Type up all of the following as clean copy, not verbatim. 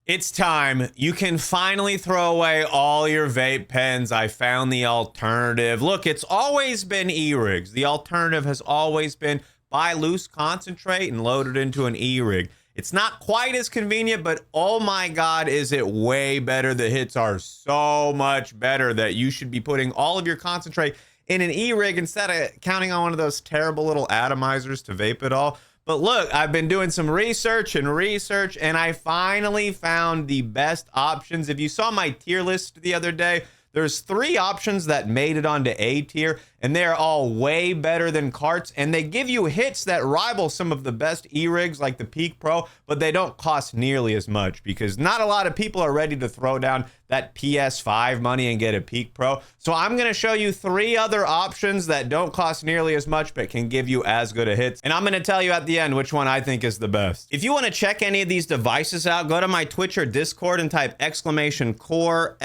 It's time. You can finally throw away all your vape pens. I found the alternative. Look, it's always been e-rigs. The alternative has always been buy loose concentrate and load it into an e-rig. It's not quite as convenient, but oh my God, is it way better. The hits are so much better that you should be putting all of your concentrate in an e-rig instead of counting on one of those terrible little atomizers to vape it all. But look, I've been doing some research, and I finally found the best options. If you saw my tier list the other day, there's 3 options that made it onto A tier, and they're all way better than carts, and they give you hits that rival some of the best e-rigs like the Peak Pro, but they don't cost nearly as much because not a lot of people are ready to throw down that PS5 money and get a Peak Pro. So I'm going to show you 3 other options that don't cost nearly as much but can give you as good a hits, and I'm going to tell you at the end which one I think is the best. If you want to check any of these devices out, go to my Twitch or Discord and type !core,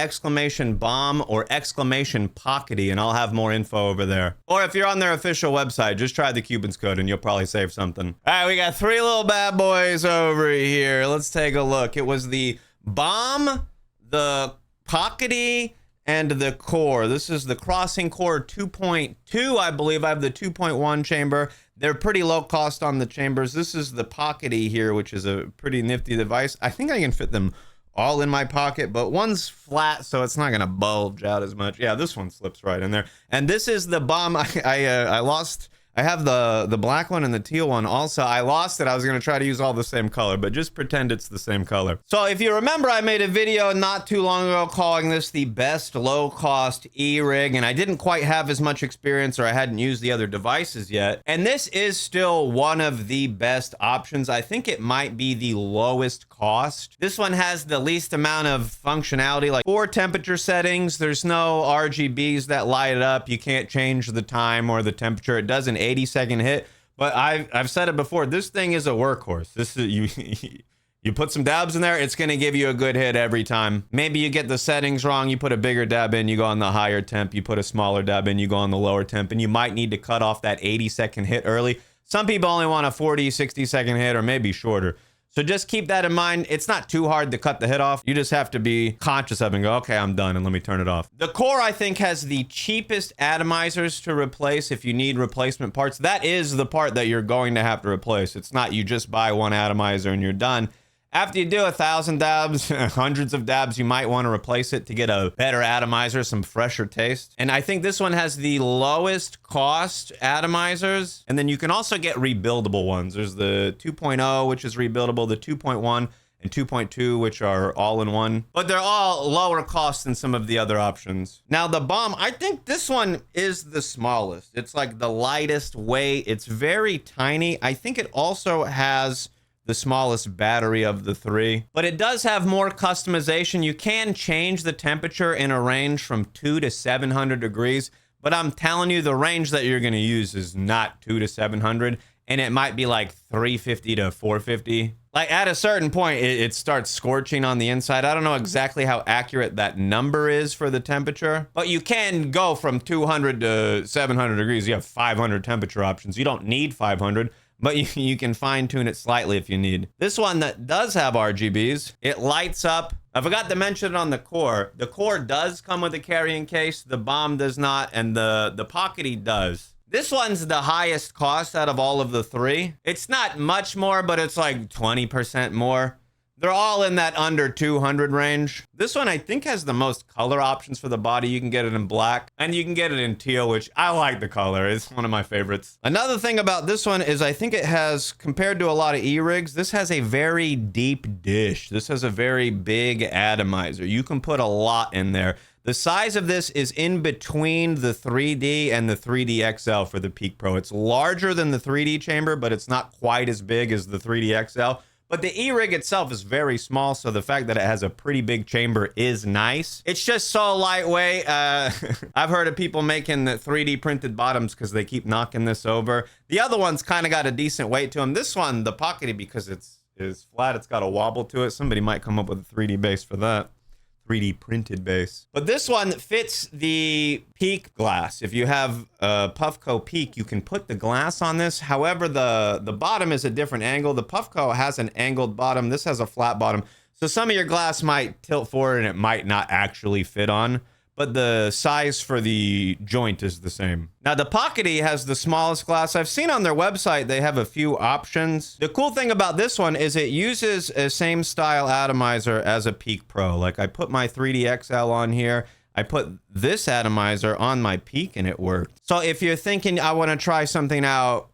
!bomb, or !pockety, and I'll have more info over there. Or if you're on their official website, just try the Cewpins code and you'll probably save something. All right, we got 3 little bad boys over here. Let's take a look. It was the Bomb, the Pockety, and the Core. This is the Crossing Core 2.2, I believe. I have the 2.1 chamber. They're pretty low cost on the chambers. This is the Pockety here, which is a pretty nifty device. I think I can fit them all in my pocket, but one's flat, so it's not gonna bulge out as much. Yeah, this one slips right in there. And this is the Bomb. I lost. I have the black one and the teal one also. I lost it. I was going to try to use all the same color, but just pretend it's the same color. So if you remember, I made a video not too long ago calling this the best low-cost e-rig, and I didn't quite have as much experience, or I hadn't used the other devices yet. And this is still one of the best options. I think it might be the lowest cost. This one has the least amount of functionality, like 4 temperature settings. There's no RGBs that light it up. You can't change the time or the temperature. It does an 80-second hit, but I've said it before, this thing is a workhorse. This is you put some dabs in there, it's going to give you a good hit every time. Maybe you get the settings wrong, you put a bigger dab in, you go on the higher temp, you put a smaller dab in, you go on the lower temp, and you might need to cut off that 80-second hit early. Some people only want a 40, 60-second hit, or maybe shorter. So just keep that in mind. It's not too hard to cut the hit off. You just have to be conscious of it and go, okay, I'm done, and let me turn it off. The Core, I think, has the cheapest atomizers to replace if you need replacement parts. That is the part that you're going to have to replace. It's not you just buy one atomizer and you're done. After you do 1,000 dabs, hundreds of dabs, you might want to replace it to get a better atomizer, some fresher taste. And I think this one has the lowest cost atomizers. And then you can also get rebuildable ones. There's the 2.0, which is rebuildable, the 2.1 and 2.2, which are all in one. But they're all lower cost than some of the other options. Now the Bomb, I think this one is the smallest. It's like the lightest weight. It's very tiny. I think it also has the smallest battery of the 3, but it does have more customization. You can change the temperature in a range from 2 to 700 degrees, but I'm telling you, the range that you're going to use is not 2 to 700, and it might be like 350 to 450. Like at a certain point, it starts scorching on the inside. I don't know exactly how accurate that number is for the temperature, but you can go from 200 to 700 degrees. You have 500 temperature options. You don't need 500. But you can fine tune it slightly if you need. This one that does have RGBs, it lights up. I forgot to mention it on the Core. The Core does come with a carrying case. The Bomb does not, and the Pockety does. This one's the highest cost out of all of the 3. It's not much more, but it's like 20% more. They're all in that under 200 range. This one, I think, has the most color options for the body. You can get it in black, and you can get it in teal, which I like the color. It's one of my favorites. Another thing about this one is I think it has, compared to a lot of e-rigs, this has a very deep dish. This has a very big atomizer. You can put a lot in there. The size of this is in between the 3D and the 3D XL for the Peak Pro. It's larger than the 3D chamber, but it's not quite as big as the 3D XL. But the e-rig itself is very small, so the fact that it has a pretty big chamber is nice. It's just so lightweight. I've heard of people making the 3D printed bottoms because they keep knocking this over. The other one's kind of got a decent weight to them. This one, the Pockety, because it's flat, it's got a wobble to it. Somebody might come up with a 3D base for that. 3D printed base. But this one fits the Peak glass. If you have a Puffco Peak, you can put the glass on this. However, the bottom is a different angle. The Puffco has an angled bottom. This has a flat bottom. So So some of your glass might tilt forward and it might not actually fit on, but the size for the joint is the same. Now, the Pockety has the smallest glass. I've seen on their website, they have a few options. The cool thing about this one is it uses a same style atomizer as a Peak Pro. Like, I put my 3D XL on here. I put this atomizer on my Peak and it worked. So if you're thinking, I want to try something out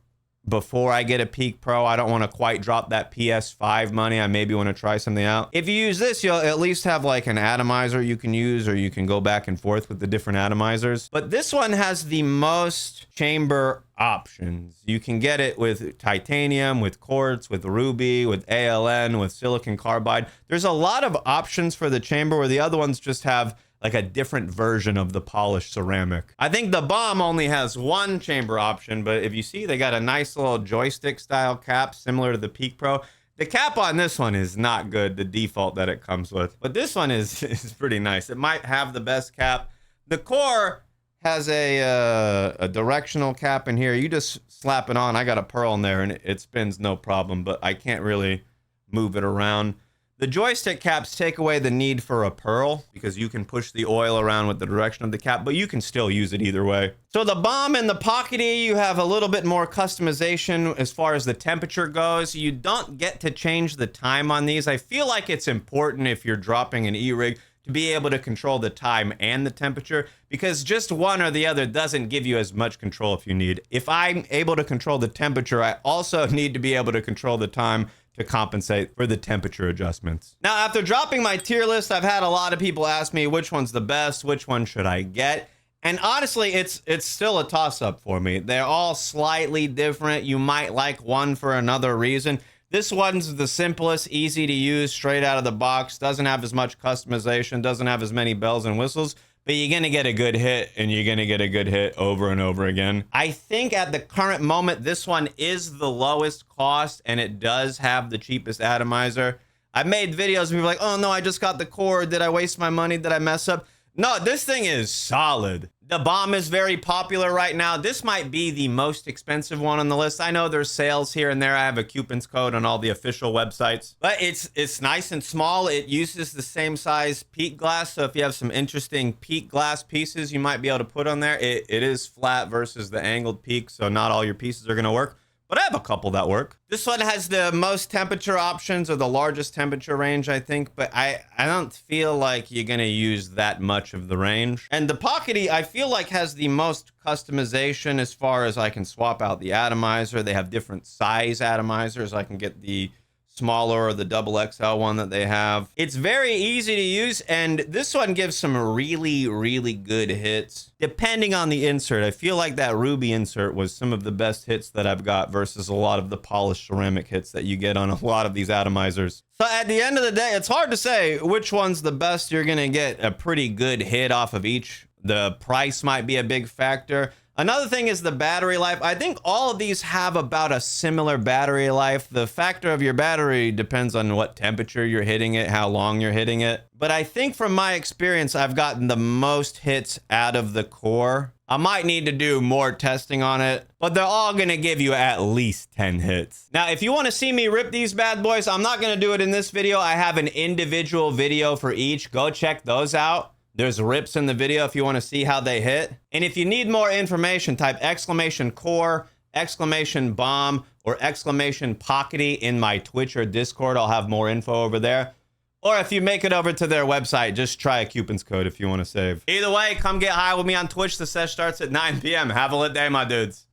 before I get a Peak Pro, I don't want to quite drop that PS5 money, I maybe want to try something out. If you use this, you'll at least have like an atomizer you can use, or you can go back and forth with the different atomizers. But this one has the most chamber options. You can get it with titanium, with quartz, with ruby, with ALN, with silicon carbide. There's a lot of options for the chamber, where the other ones just have like a different version of the polished ceramic. I think the bomb only has one chamber option, but if you see, they got a nice little joystick style cap similar to the Peak Pro. The cap on this one is not good, the default that it comes with, but this one is pretty nice. It might have the best cap. The core has a directional cap in here. You just slap it on. I got a pearl in there and it spins no problem, but I can't really move it around. The joystick caps take away the need for a pearl because you can push the oil around with the direction of the cap, but you can still use it either way. So the bomb and the Pockety, you have a little bit more customization as far as the temperature goes. You don't get to change the time on these. I feel like it's important if you're dropping an E-rig to be able to control the time and the temperature, because just one or the other doesn't give you as much control if you need. If I'm able to control the temperature, I also need to be able to control the time to compensate for the temperature adjustments. Now, after dropping my tier list, I've had a lot of people ask me which one's the best, which one should I get? And honestly, it's still a toss-up for me. They're all slightly different. You might like one for another reason. This one's the simplest, easy to use, straight out of the box, doesn't have as much customization, doesn't have as many bells and whistles, but you're going to get a good hit, and you're going to get a good hit over and over again. I think at the current moment, this one is the lowest cost, and it does have the cheapest atomizer. I've made videos and people are like, oh no, I just got the core. Did I waste my money? Did I mess up? No, this thing is solid. The bomb is very popular right now. This might be the most expensive one on the list. I know there's sales here and there. I have a Cewpins code on all the official websites, but it's nice and small. It uses the same size Peak glass. So if you have some interesting Peak glass pieces, you might be able to put on there. It is flat versus the angled Peak, so not all your pieces are gonna work, but I have a couple that work. This one has the most temperature options, or the largest temperature range, I think, but I don't feel like you're gonna use that much of the range. And the Pockety, I feel like, has the most customization as far as I can swap out the atomizer. They have different size atomizers. I can get the smaller or the double XL one that they have. It's very easy to use, and this one gives some really, really good hits. Depending on the insert, I feel like that ruby insert was some of the best hits that I've got versus a lot of the polished ceramic hits that you get on a lot of these atomizers. So at the end of the day, it's hard to say which one's the best. You're gonna get a pretty good hit off of each. The price might be a big factor. Another thing is the battery life. I think all of these have about a similar battery life. The factor of your battery depends on what temperature you're hitting it, how long you're hitting it. But I think from my experience, I've gotten the most hits out of the core. I might need to do more testing on it, but they're all gonna give you at least 10 hits. Now, if you wanna see me rip these bad boys, I'm not gonna do it in this video. I have an individual video for each. Go check those out. There's rips in the video if you want to see how they hit. And if you need more information, type exclamation core, exclamation bomb, or exclamation Pockety in my Twitch or Discord. I'll have more info over there. Or if you make it over to their website, just try a Cewpins code if you want to save. Either way, come get high with me on Twitch. The sesh starts at 9 p.m. Have a lit day, my dudes.